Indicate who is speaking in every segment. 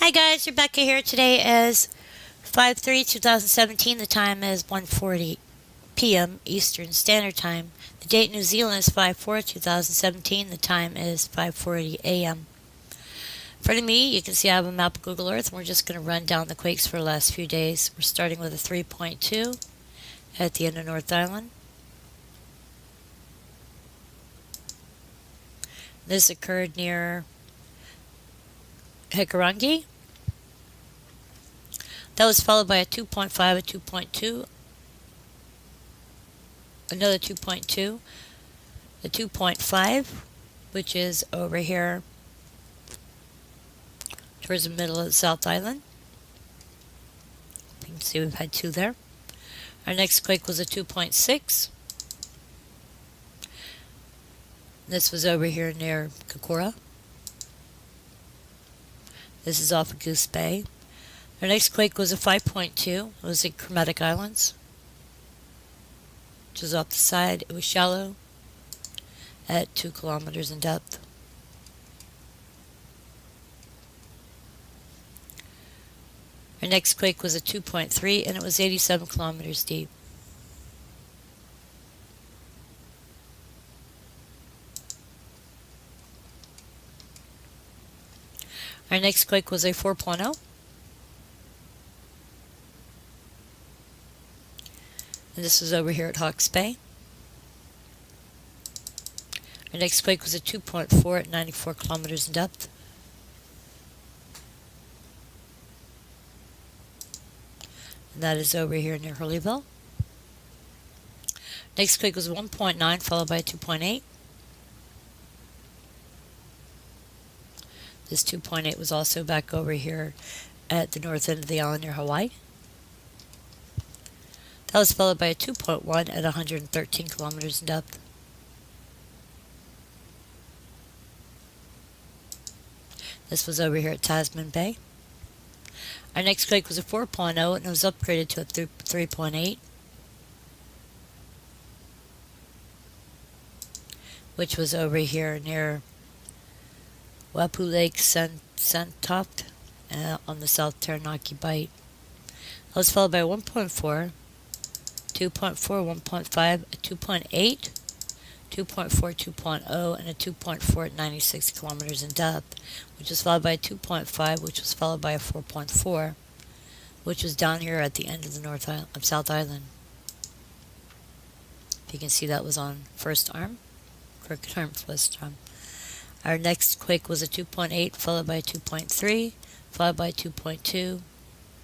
Speaker 1: Hi guys, Rebecca here. Today is 5/3/2017. The time is 1:40 p.m. Eastern Standard Time. The date in New Zealand is 5/4/2017. The time is 5:40 a.m. In front of me, you can see I have a map of Google Earth, and we're just going to run down the quakes for the last few days. We're starting with a 3.2 at the end of North Island. This occurred near Hikurangi. That was followed by a 2.5, a 2.2, another 2.2, a 2.5, which is over here towards the middle of the South Island. You can see we've had two there. Our next quake was a 2.6. This was over here near Kokura. This is off of Goose Bay. Our next quake was a 5.2. It was at Chromatic Islands, which was off the side. It was shallow at 2 kilometers in depth. Our next quake was a 2.3, and it was 87 kilometers deep. Our next quake was a 4.0. And this was over here at Hawke's Bay. Our next quake was a 2.4 at 94 kilometers in depth. And that is over here near Hurleyville. Next quake was 1.9, followed by a 2.8. This 2.8 was also back over here at the north end of the island near Hawaii. That was followed by a 2.1 at 113 kilometers in depth. This was over here at Tasman Bay. Our next quake was a 4.0, and it was upgraded to a 3.8, which was over here near Wapu Lake Santoft on the South Taranaki Bight. That was followed by a 1.4, 2.4, 1.5, a 2.8, 2.4, 2.0, and a 2.4 at 96 kilometers in depth, which was followed by a 2.5, which was followed by a 4.4, which was down here at the end of the South Island. If you can see, that was on first arm, crooked arm, first arm. Our next quake was a 2.8, followed by a 2.3, followed by a 2.2,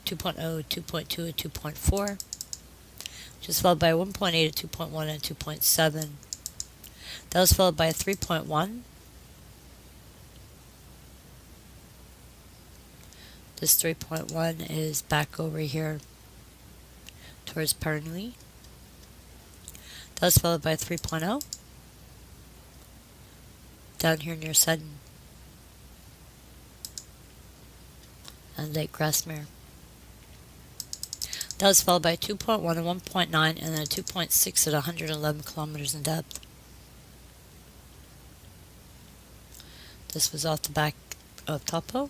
Speaker 1: 2.0, 2.2, and 2.4, which was followed by a 1.8, a 2.1, and a 2.7. That was followed by a 3.1. This 3.1 is back over here towards Paranui. That was followed by a 3.0 down here near Sudden and Lake Grassmere. That was followed by a 2.1, a 1.9, and then a 2.6 at 111 kilometers in depth. This was off the back of Taupo,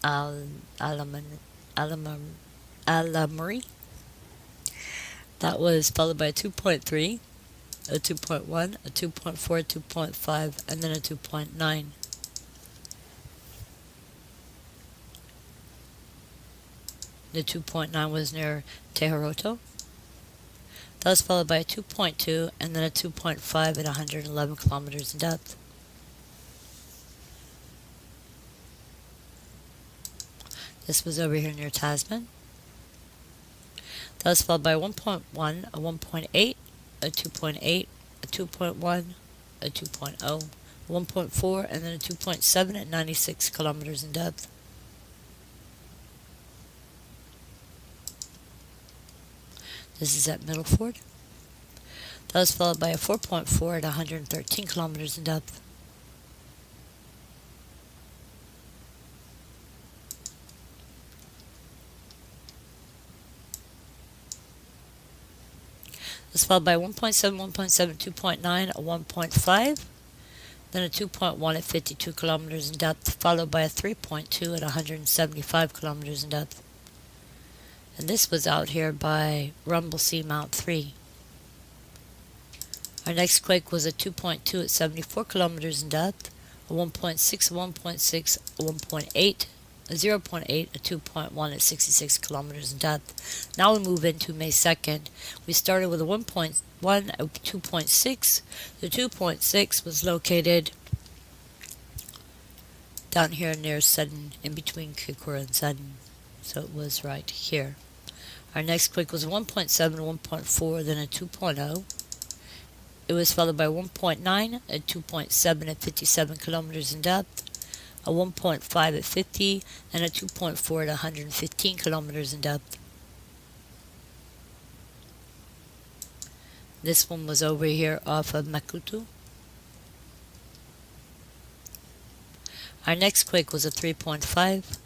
Speaker 1: Alamuri. That was followed by a 2.3, a 2.1, a 2.4, a 2.5, and then a 2.9. The 2.9 was near Teheroto. That was followed by a 2.2 and then a 2.5 at 111 kilometers in depth. This was over here near Tasman. That was followed by a 1.1, a 1.8, a 2.8, a 2.1, a 2.0, a 1.4, and then a 2.7 at 96 kilometers in depth. This is at Middleford. That was followed by a 4.4 at 113 kilometers in depth. This was followed by 1.7, 1.7, 2.9, a 1.5, then a 2.1 at 52 kilometers in depth, followed by a 3.2 at 175 kilometers in depth. And this was out here by Rumble Seamount 3. Our next quake was a 2.2 at 74 kilometers in depth, a 1.6, a 1.6, a 1.8, a 0.8, a 2.1 at 66 kilometers in depth. Now we move into May 2nd. We started with a 1.1, a 2.6. The 2.6 was located down here near Sudden, in between Kikura and Sudden. So it was right here. Our next quake was a 1.7, a 1.4, then a 2.0. It was followed by 1.9, a 2.7 at 57 kilometers in depth, a 1.5 at 50, and a 2.4 at 115 kilometers in depth. This one was over here off of Makutu. Our next quake was a 3.5.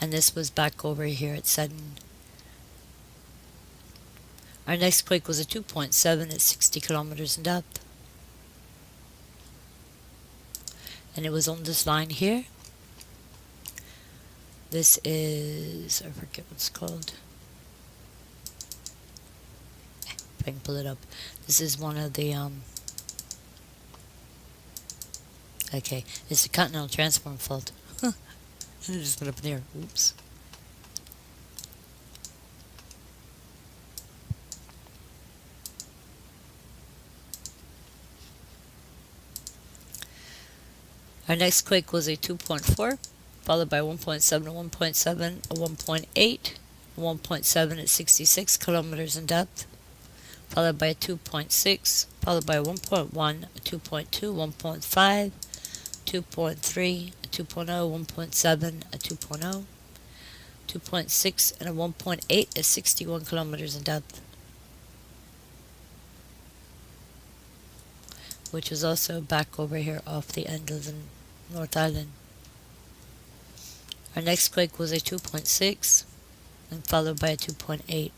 Speaker 1: And this was back over here at Sudden. Our next quake was a 2.7 at 60 kilometers in depth. And it was on this line here. This is, I forget what it's called. If I can pull it up. This is one of the, okay, it's the Continental Transform Fault. And it just went up in the air. Oops. Our next quake was a 2.4, followed by 1.7, a 1.7, a 1.8, a 1.7 at 66 kilometers in depth, followed by a 2.6, followed by a 1.1, a 2.2, 1.5, 2.3, a 2.0, 1.7, a 2.0, 2.6, and a 1.8 at 61 kilometers in depth, which was also back over here off the end of the North Island. Our next quake was a 2.6, and followed by a 2.8.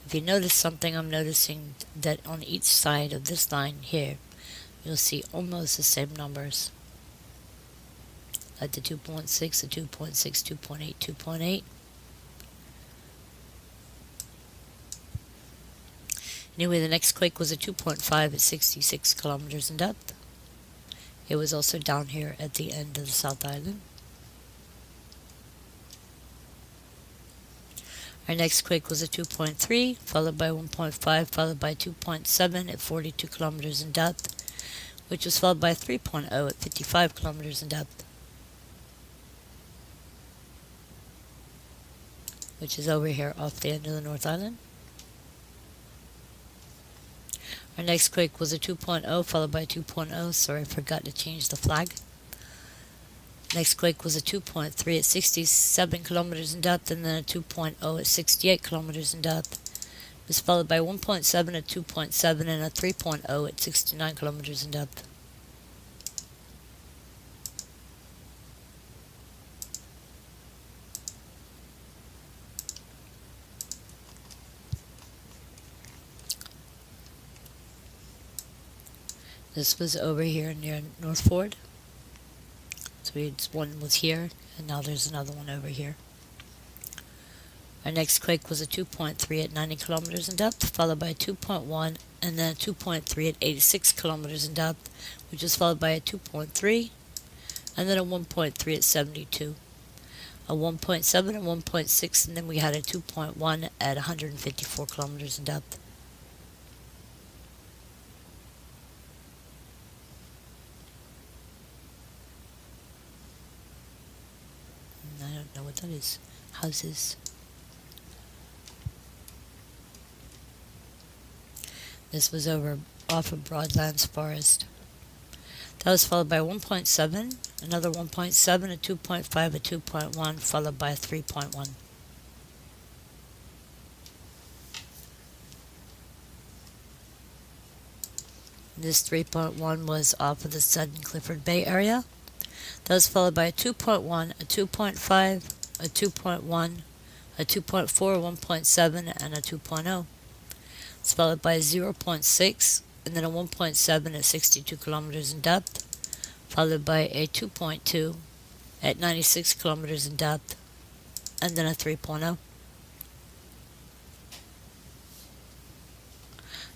Speaker 1: If you notice something, I'm noticing that on each side of this line here, you'll see almost the same numbers. Like the 2.6, the 2.6, 2.8, 2.8. Anyway, the next quake was a 2.5 at 66 kilometers in depth. It was also down here at the end of the South Island. Our next quake was a 2.3, followed by 1.5, followed by 2.7 at 42 kilometers in depth, which was followed by 3.0 at 55 kilometers in depth, which is over here off the end of the North Island. Our next quake was a 2.0, followed by 2.0. Sorry, I forgot to change the flag. Next quake was a 2.3 at 67 kilometers in depth, and then a 2.0 at 68 kilometers in depth. It was followed by 1.7 at 2.7 and a 3.0 at 69 kilometers in depth. This was over here near North Ford. So one was here, and now there's another one over here. Our next quake was a 2.3 at 90 kilometers in depth, followed by a 2.1, and then a 2.3 at 86 kilometers in depth, which was followed by a 2.3, and then a 1.3 at 72. A 1.7, a 1.6, and then we had a 2.1 at 154 kilometers in depth. I don't know what that is. Houses. This was over off of Broadlands Forest. That was followed by 1.7, another 1.7, a 2.5, a 2.1, followed by a 3.1. This 3.1 was off of the Sudden Clifford Bay area. That was followed by a 2.1, a 2.5, a 2.1, a 2.4, 1.7, and a 2.0. It's followed by a 0.6, and then a 1.7 at 62 kilometers in depth, followed by a 2.2 at 96 kilometers in depth, and then a 3.0.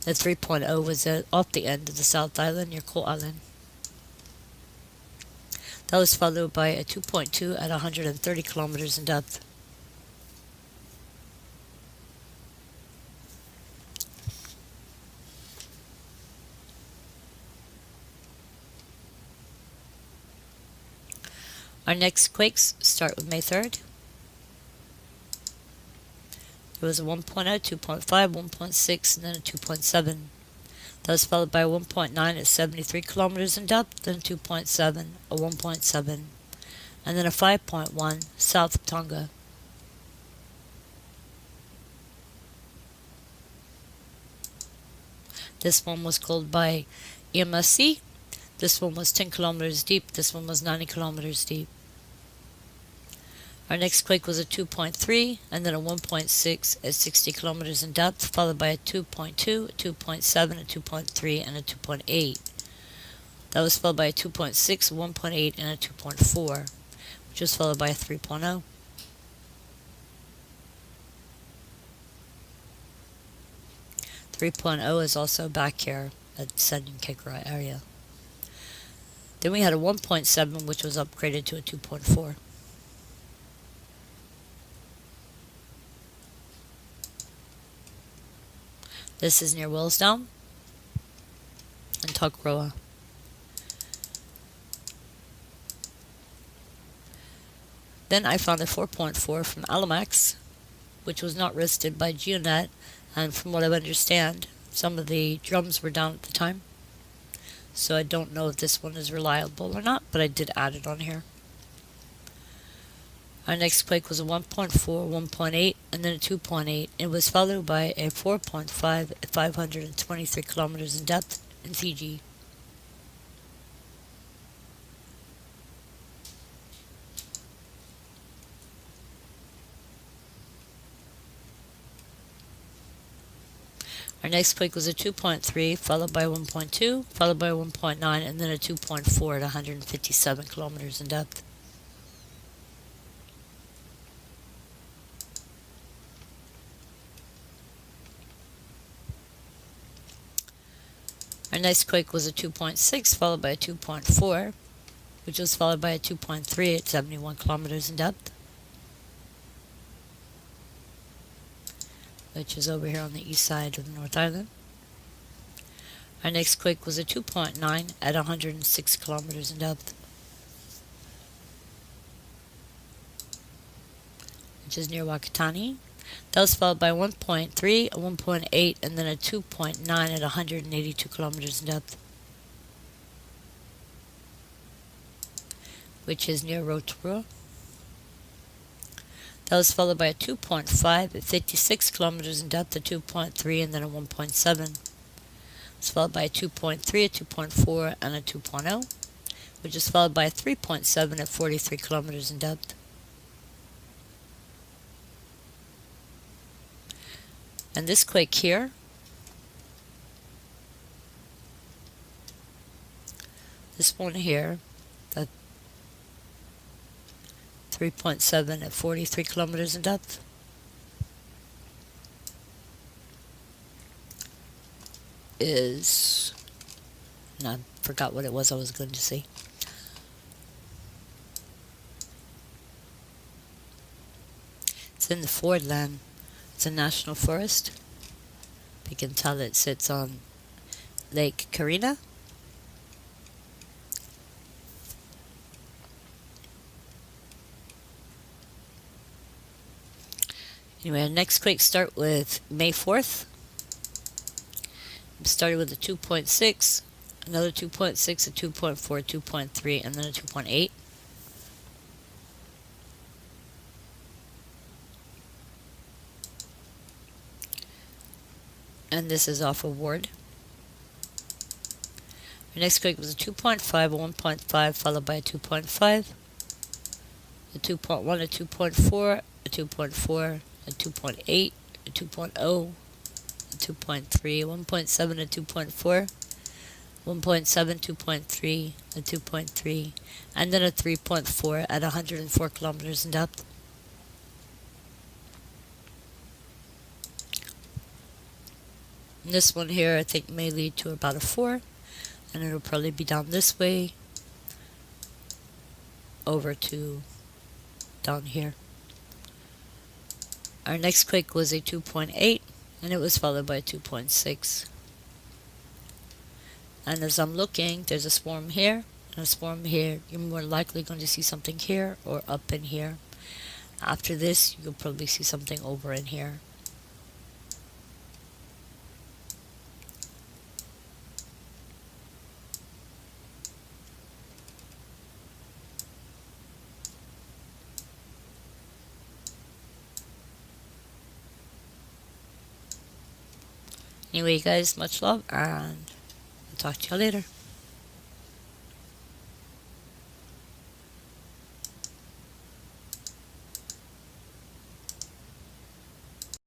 Speaker 1: The 3.0 was off the end of the South Island near Coal Island. That was followed by a 2.2 at 130 kilometers in depth. Our next quakes start with May 3rd. There was a 1.0, 2.5, 1.6, and then a 2.7. That was followed by a 1.9 at 73 kilometers in depth, then a 2.7, a 1.7, and then a 5.1 south of Tonga. This one was called by EMSC. This one was 10 kilometers deep. This one was 90 kilometers deep. Our next quake was a 2.3, and then a 1.6 at 60 kilometers in depth, followed by a 2.2, a 2.7, a 2.3, and a 2.8. That was followed by a 2.6, a 1.8, and a 2.4, which was followed by a 3.0. Is also back here at Sending Kikera area. Then we had a 1.7, which was upgraded to a 2.4. This is near Willsdown and Tuckroa. Then I found a 4.4 from Alamax, which was not listed by Geonet, and from what I understand, some of the drums were down at the time. So I don't know if this one is reliable or not, but I did add it on here. Our next quake was a 1.4, 1.8, and then a 2.8. It was followed by a 4.5 at 523 kilometers in depth in Fiji. Our next quake was a 2.3, followed by 1.2, followed by 1.9, and then a 2.4 at 157 kilometers in depth. Our next quake was a 2.6, followed by a 2.4, which was followed by a 2.3 at 71 kilometers in depth, which is over here on the east side of the North Island. Our next quake was a 2.9 at 106 kilometers in depth, which is near Wakatani. That was followed by 1.3, a 1.8, and then a 2.9 at 182 kilometers in depth, which is near Rotorua. That was followed by a 2.5 at 56 kilometers in depth, a 2.3, and then a 1.7. It was followed by a 2.3, a 2.4, and a 2.0, which is followed by a 3.7 at 43 kilometers in depth. And this quake here, this one here, that 3.7 at 43 kilometers in depth, is, and I forgot what it was I was going to say. It's in the Fordland. It's a national forest. You can tell it sits on Lake Karina. Anyway, our next quake start with May 4th. It started with a 2.6, another 2.6, a 2.4, 2.3, and then a 2.8. And this is off of Ward. Our next quake was a 2.5, a 1.5, followed by a 2.5, a 2.1, a 2.4, a 2.4, a 2.8, a 2.0, a 2.3, 1.7, a 2.4, 1.7, 2.3, a 2.3, and then a 3.4 at 104 kilometers in depth. And this one here I think may lead to about a 4, and it'll probably be down this way over to down here. Our next quake was a 2.8, and it was followed by a 2.6. And as I'm looking, there's a swarm here and a swarm here. You're more likely going to see something here or up in here. After this, you'll probably see something over in here. Anyway, guys, much love, and I'll talk to you later.